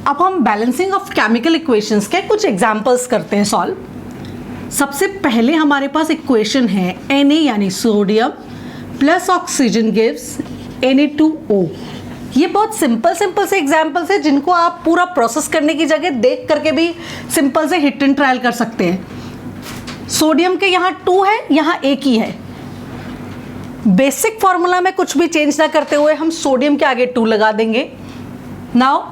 अब हम balancing of chemical equations के कुछ एग्जांपल्स करते हैं सॉल्व। सबसे पहले हमारे पास इक्वेशन है Na यानी sodium plus oxygen gives Na2O। ये बहुत सिंपल से एग्जांपल्स है जिनको आप पूरा प्रोसेस करने की जगह देख करके भी सिंपल से हिट एंड ट्रायल कर सकते हैं। सोडियम के यहाँ 2 है, यहाँ एक ही है। बेसिक फॉर्मूला में कुछ भी चेंज ना करते हुए हम सोडियम के आगे 2 लगा देंगे। नाउ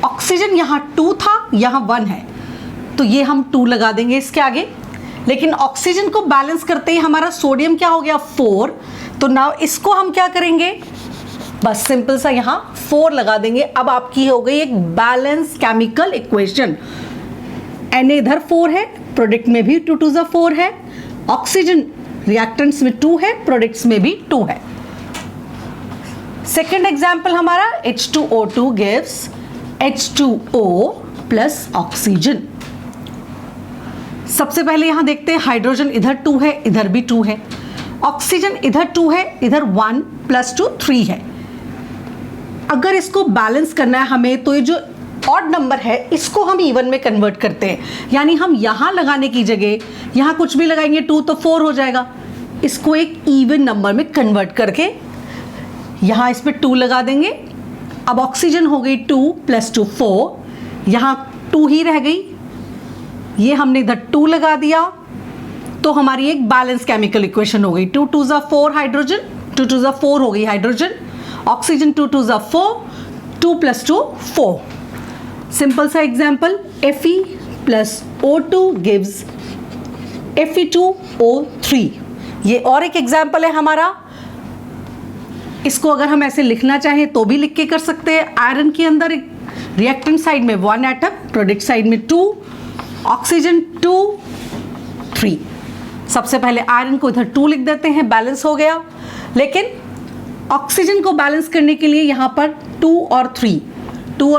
ऑक्सीजन यहाँ 2 था, यहाँ 1 है, तो ये हम 2 लगा देंगे इसके आगे। लेकिन ऑक्सीजन को बैलेंस करते ही हमारा सोडियम क्या हो गया 4, तो नाउ इसको हम क्या करेंगे, बस सिंपल सा यहाँ 4 लगा देंगे। अब आपकी हो गई एक बैलेंस केमिकल इक्वेशन। Na इधर 4 है, प्रोडक्ट में भी 2 2 4 है, ऑक्सीजन रिएक्टेंट्स में 2 है, प्रोडक्ट्स में भी 2 है। सेकेंड एग्जाम्पल हमारा H2O2 gives H2O plus oxygen. सबसे पहले यहां देखते हैं हाइड्रोजन इधर 2 है, इधर भी 2 है, ऑक्सीजन इधर 2 है, इधर 1 + 2 3 है। अगर इसको बैलेंस करना है हमें तो ये जो ऑड नंबर है इसको हम इवन में कन्वर्ट करते हैं, यानी हम यहां लगाने की जगह यहां कुछ भी लगाएंगे 2 तो 4 हो जाएगा। इसको एक इवन नंबर में कन्वर्ट करके यहां इस पे 2 लगा देंगे। अब ऑक्सीजन हो गई 2 + 2 4, यहां 2 ही रह गई, ये हमने इधर 2 लगा दिया, तो हमारी एक बैलेंस केमिकल इक्वेशन हो गई। 2 2 4 हाइड्रोजन, 2 2 4 हो गई हाइड्रोजन, ऑक्सीजन 2 2 4, 2 + 2 4। सिंपल सा example Fe + O2 gives Fe2O3। ये और एक एग्जाम्पल है हमारा। इसको अगर हम ऐसे लिखना चाहें तो भी लिख के कर सकते हैं। आयरन के अंदर एक रिएक्टेंट साइड में 1 एटम, प्रोडक्ट साइड में 2, ऑक्सीजन 2 3। सबसे पहले आयरन को इधर 2 लिख देते हैं, बैलेंस हो गया। लेकिन ऑक्सीजन को बैलेंस करने के लिए यहाँ पर 2 और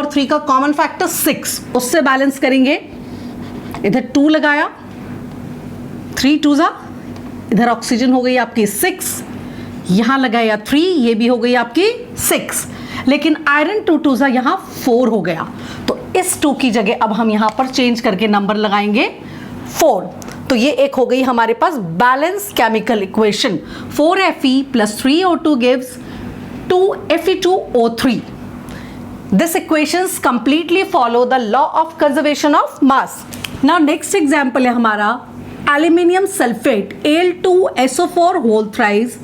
3 का कॉमन फैक्टर 6, उससे बैलेंस करेंगे। इधर 2 लगाया, 3 2 इधर ऑक्सीजन हो गई आपकी 6, यहां लगाया 3, ये भी हो गई आपकी 6। लेकिन आयरन 2 2 यहां 4 हो गया, तो इस 2 की जगह अब हम यहां पर चेंज करके नंबर लगाएंगे 4। तो ये एक हो गई हमारे पास balance chemical equation. 4Fe + 3O2 gives 2Fe2O3। This equations completely follow the law of conservation of mass. Now next example है हमारा aluminium sulfate Al2SO4 whole thrice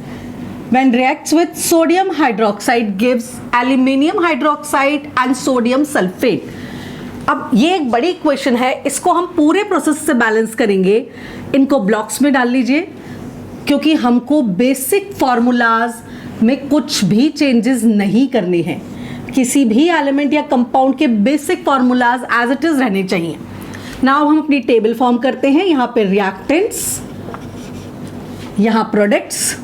when reacts with sodium hydroxide gives aluminium hydroxide and sodium sulfate. अब ये एक बड़ी equation है, इसको हम पूरे प्रोसेस से बैलेंस करेंगे। इनको ब्लॉक्स में डाल लीजिए, क्योंकि हमको बेसिक फॉर्मूलाज में कुछ भी चेंजेस नहीं करने हैं। किसी भी एलिमेंट या कंपाउंड के basic formulas as it is रहने चाहिए। नाउ हम अपनी टेबल फॉर्म करते हैं। यहाँ पे रिएक्टेंट्स, यहाँ प्रोडक्ट्स।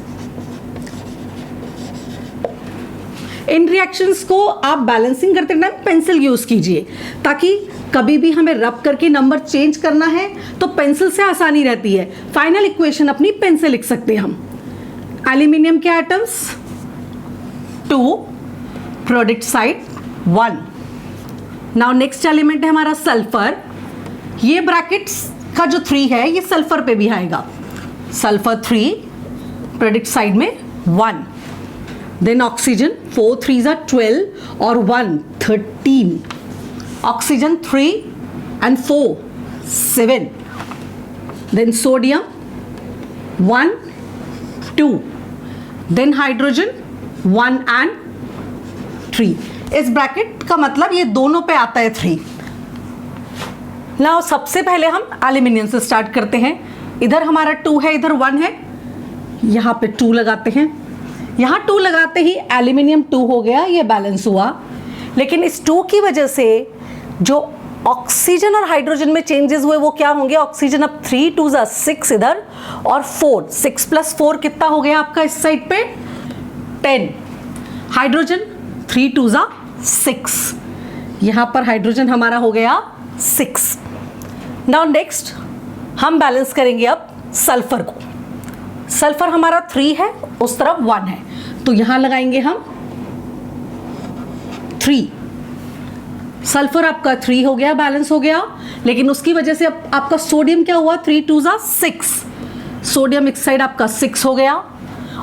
इन रिएक्शंस को आप बैलेंसिंग करते टाइम पेंसिल यूज कीजिए, ताकि कभी भी हमें रब करके नंबर चेंज करना है तो पेंसिल से आसानी रहती है। फाइनल इक्वेशन अपनी पेन से लिख सकते हैं हम। एल्यूमिनियम के atoms 2, product side 1। Now next element है हमारा सल्फर। ये ब्रैकेट्स का जो 3 है ये सल्फर पे भी आएगा। सल्फर 3, प्रोडक्ट साइड में 1। देन ऑक्सीजन 4 3 12 और 1 13। Oxygen 3 and 4 7। Then sodium 1 2। Then hydrogen 1 and 3। इस ब्रैकेट का मतलब ये दोनों पे आता है 3। नाउ सबसे पहले हम एल्यूमिनियम से स्टार्ट करते हैं। इधर हमारा 2 है, इधर 1 है, यहाँ पे 2 लगाते हैं। यहाँ 2 लगाते ही एल्यूमिनियम 2 हो गया, ये बैलेंस हुआ। लेकिन इस 2 की वजह से जो ऑक्सीजन और हाइड्रोजन में चेंजेस हुए वो क्या होंगे। ऑक्सीजन अब 3 2 6 इधर और 4, 6 + 4 कितना हो गया आपका इस साइड पे 10। हाइड्रोजन 3 2 6, यहाँ पर हाइड्रोजन हमारा हो गया 6। नाउ नेक्स्ट हम बैलेंस करेंगे अब सल्फर को। सल्फर हमारा 3 है, उस तरफ 1 है, तो यहां लगाएंगे हम 3। सल्फर आपका 3 हो गया, बैलेंस हो गया, लेकिन उसकी वजह से आपका सोडियम क्या हुआ, 3 2 6, सोडियम इस साइड आपका 6 हो गया।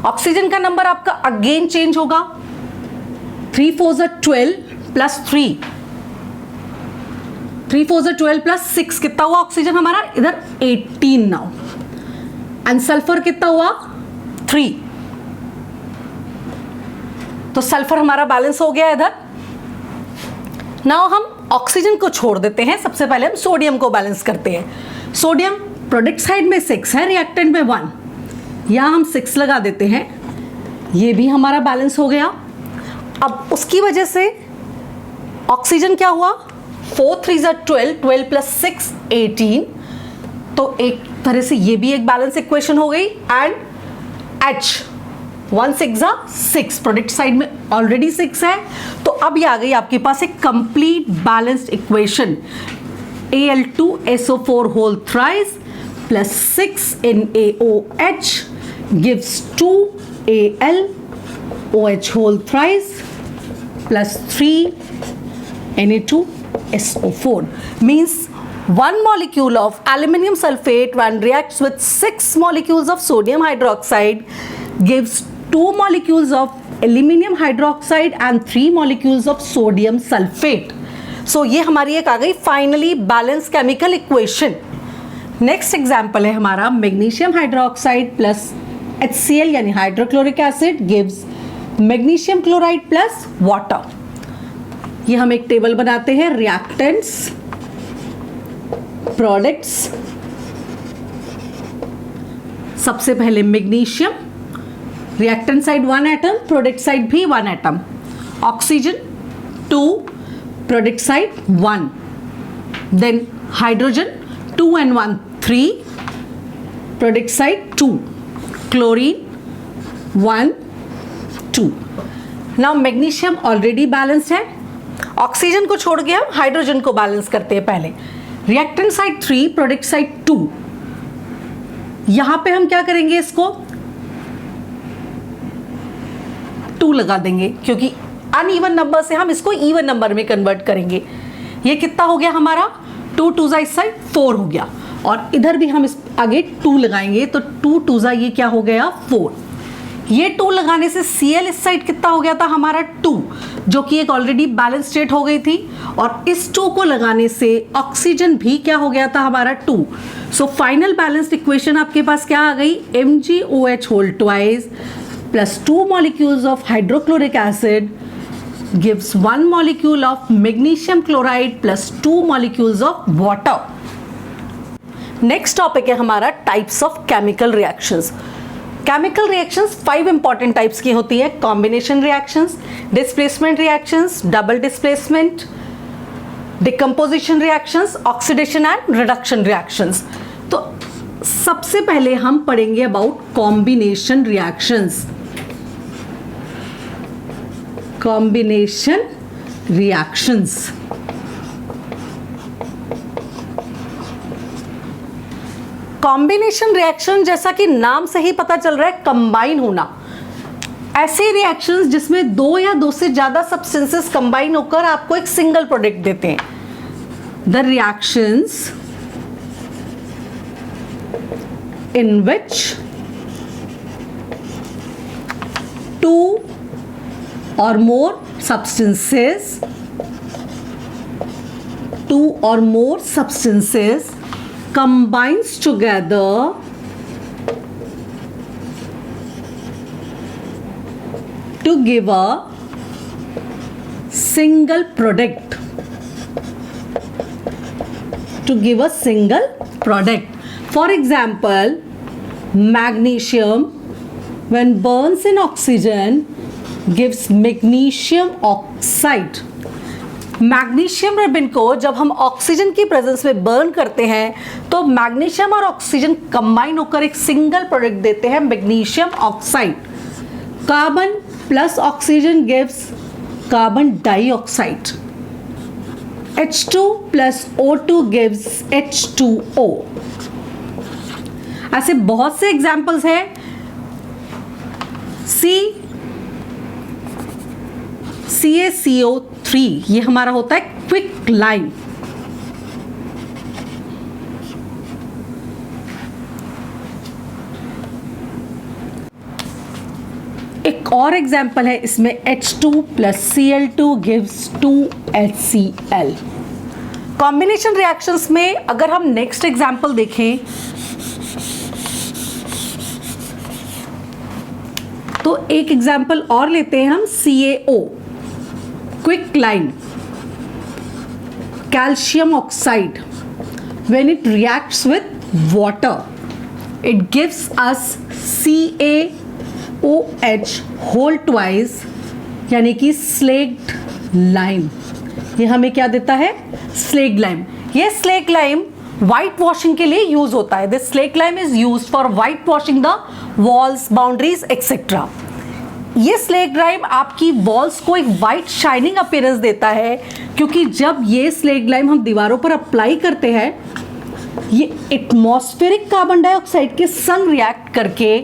ऑक्सीजन का नंबर आपका अगेन चेंज होगा, 3 4 12 प्लस 3, 3 4 12 प्लस 6 कितना हुआ ऑक्सीजन हमारा इधर 18 नाउ, एंड सल्फर कितना हुआ 3, तो सल्फर हमारा बैलेंस हो गया इधर। नाउ हम ऑक्सीजन को छोड़ देते हैं, सबसे पहले हम सोडियम को बैलेंस करते हैं। सोडियम प्रोडक्ट साइड में 6 है, रिएक्टेंट में 1, यहां हम 6 लगा देते हैं, ये भी हमारा बैलेंस हो गया। अब उसकी वजह से ऑक्सीजन क्या हुआ, 4 3 12, 12 प्लस 6 18, तो एक तरह से ये भी एक बैलेंस इक्वेशन हो गई। एंड H 1 6 6, प्रोडक्ट साइड में ऑलरेडी 6 है, तो अब ये आ गई आपके पास एक complete balanced equation, Al2SO4 whole thrice plus 6 NaOH gives 2AlOH whole thrice plus 3 Na2SO4, means one molecule of aluminium sulfate when reacts with 6 molecules of sodium hydroxide gives 2 molecules of aluminium hydroxide and 3 molecules of sodium sulfate. So ये हमारी एक आ गई finally balance chemical equation. Next example है हमारा magnesium hydroxide plus HCl यानी hydrochloric acid gives magnesium chloride plus water. ये हम एक टेबल बनाते हैं, रिएक्टेंट्स, प्रोडक्ट्स, सबसे पहले magnesium, reactant side 1 atom, product side भी 1 atom, oxygen 2, product side 1, then hydrogen 2 and 1 3, product side 2, chlorine 1 2। Now magnesium already balanced है, ऑक्सीजन को छोड़ के हम हाइड्रोजन को बैलेंस करते हैं पहले। रिएक्टेंट साइड 3, प्रोडक्ट साइड 2, यहां पे हम क्या करेंगे, इसको 2 लगा देंगे, क्योंकि अनइवन नंबर से हम इसको इवन नंबर में कन्वर्ट करेंगे। ये कितना हो गया हमारा, 2 2 इस साइड 4 हो गया, और इधर भी हम इस आगे 2 लगाएंगे, तो 2 2 ये क्या हो गया 4। ये 2 लगाने से Cl इस साइड कितना हो गया था हमारा 2, जो कि एक ऑलरेडी बैलेंस स्टेट हो गई थी, और इस 2 को लगाने से ऑक्सीजन भी क्या हो गया था हमारा 2। सो फाइनल बैलेंस्ड इक्वेशन आपके पास क्या आ गई, MgOH whole twice plus 2 molecules of hydrochloric acid gives 1 molecule of magnesium chloride plus 2 molecules of water. Next topic है हमारा types of chemical reactions. Chemical reactions 5 important types की होती है, combination reactions, displacement reactions, double displacement, decomposition reactions, oxidation and reduction reactions. तो सबसे पहले हम पढ़ेंगे about combination reactions. Combination reactions, combination reaction जैसा कि नाम से ही पता चल रहा है कंबाइन होना, ऐसे रिएक्शंस जिसमें 2 या 2 से ज्यादा सब्सटेंसेस कंबाइन होकर आपको एक सिंगल प्रोडक्ट देते हैं। The reactions in which 2 or more substances, 2 or more substances combines together to give a single product, to give a single product. For example, magnesium when burns in oxygen gives magnesium oxide. Magnesium ribbon को जब हम oxygen की presence में burn करते हैं तो magnesium और oxygen combine होकर एक सिंगल प्रोडक्ट देते हैं, magnesium oxide. Carbon plus oxygen gives carbon dioxide. H2 plus O2 gives H2O। ऐसे बहुत से एग्जाम्पल्स हैं। CaCO3 ये हमारा होता है क्विक लाइम। एक और एग्जाम्पल है इसमें H2 plus Cl2 gives 2HCl। Combination reactions में अगर हम नेक्स्ट एग्जाम्पल देखें तो एक एग्जाम्पल और लेते हैं हम CaO quick lime calcium oxide when it reacts with water it gives us CaOH whole twice यानी कि स्लेग्ड लाइम। ये हमें क्या देता है? Slaked lime. ये स्लेग्ड लाइम वाइट वॉशिंग के लिए यूज होता है। This slaked lime is used for white washing the walls, boundaries etcetera. ये स्लेग्ड लाइम आपकी वॉल्स को एक वाइट शाइनिंग अपीयरेंस देता है, क्योंकि जब ये स्लेग्ड लाइम हम दीवारों पर अप्लाई करते हैं ये एटमॉस्फेरिक कार्बन डाइऑक्साइड के संग रिएक्ट करके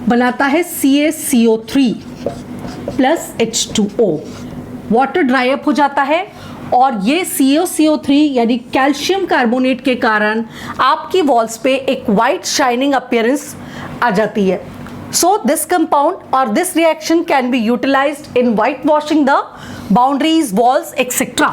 बनाता है CaCO3 plus H2O। Water dry up हो जाता है और ये CaCO3 यानी कैल्शियम कार्बोनेट के कारण आपकी वॉल्स पे एक वाइट शाइनिंग अपीयरेंस आ जाती है। सो दिस कंपाउंड और this reaction can be utilised in white washing the boundaries, walls etcetera.